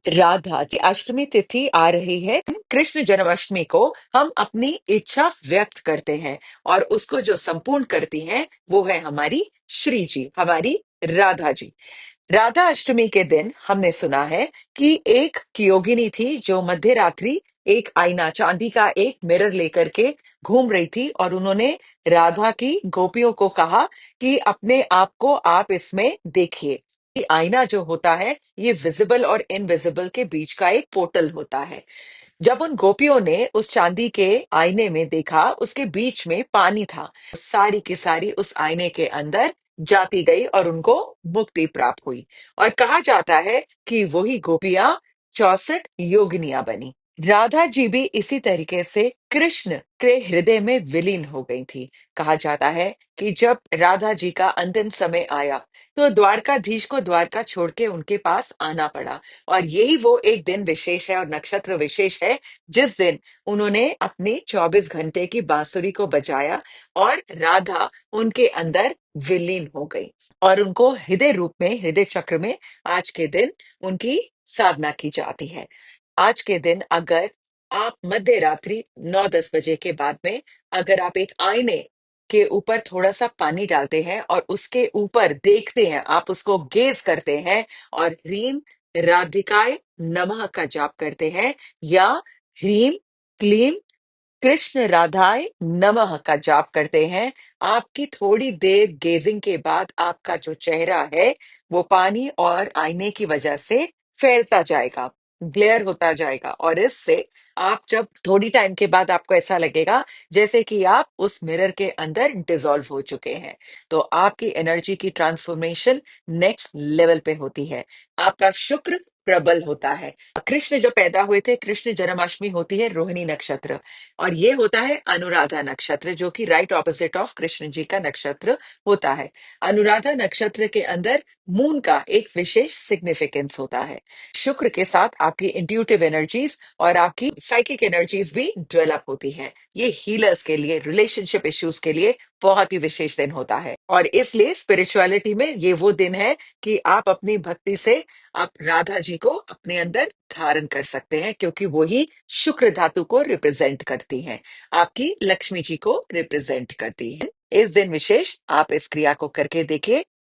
राधा की अष्टमी तिथि आ रही है। कृष्ण जन्माष्टमी को हम अपनी इच्छा व्यक्त करते हैं और उसको जो संपूर्ण करती हैं वो है हमारी श्री जी, हमारी राधा जी। राधा अष्टमी के दिन हमने सुना है कि एक योगिनी थी जो मध्य रात्रि एक आईना, चांदी का एक मिरर लेकर के घूम रही थी और उन्होंने राधा की गोपियों को कहा कि अपने आप को आप इसमें देखिए। ये आईना जो होता है ये विजिबल और इनविजिबल के बीच का एक पोर्टल होता है। जब उन गोपियों ने उस चांदी के आईने में देखा, उसके बीच में पानी था। सारी की सारी उस आईने के अंदर जाती गई और उनको मुक्ति प्राप्त हुई। और कहा जाता है कि वही गोपियां 64 योगिनियां बनी। राधा जी भी इसी तरीके से कृष्ण के हृदय में विलीन हो गई थी। कहा जाता है कि जब राधा जी का अंतिम समय आया तो द्वारकाधीश को द्वारका छोड़ के उनके पास आना पड़ा। और यही वो एक दिन विशेष है और नक्षत्र विशेष है जिस दिन उन्होंने अपनी 24 घंटे की बांसुरी को बजाया और राधा उनके अंदर विलीन हो गई और उनको हृदय रूप में, हृदय चक्र में आज के दिन उनकी साधना की जाती है। आज के दिन अगर आप मध्य रात्रि 9-10 बजे के बाद में अगर आप एक आईने के ऊपर थोड़ा सा पानी डालते हैं और उसके ऊपर देखते हैं, आप उसको गेज करते हैं और ह्रीम राधिकाय नमः का जाप करते हैं या ह्रीम क्लीम कृष्ण राधाय नमः का जाप करते हैं, आपकी थोड़ी देर गेजिंग के बाद आपका जो चेहरा है वो पानी और आईने की वजह से फैलता जाएगा, ग्लेयर होता जाएगा और इससे आप जब थोड़ी टाइम के बाद आपको ऐसा लगेगा जैसे कि आप उस मिरर के अंदर डिसॉल्व हो चुके हैं। तो आपकी एनर्जी की ट्रांसफॉर्मेशन नेक्स्ट लेवल पे होती है। आपका शुक्र प्रबल होता है। कृष्ण जब पैदा हुए थे, कृष्ण जन्माष्टमी होती है रोहिणी नक्षत्र और ये होता है अनुराधा नक्षत्र जो कि right opposite of Krishna ji का नक्षत्र होता है। अनुराधा नक्षत्र के अंदर मून का एक विशेष सिग्निफिकेंस होता है। शुक्र के साथ आपकी इंट्यूटिव एनर्जीज और आपकी साइकिक एनर्जीज भी डेवलप होती है। ये हीलर्स के लिए, रिलेशनशिप इश्यूज के लिए बहुत ही विशेष दिन होता है और इसलिए स्पिरिचुअलिटी में ये वो दिन है कि आप अपनी भक्ति से आप राधा जी को अपने अंदर धारण कर सकते हैं क्योंकि वो ही शुक्र धातु को रिप्रेजेंट करती हैं, आपकी लक्ष्मी जी को रिप्रेजेंट करती है। इस दिन विशेष आप इस क्रिया को करके देखिए,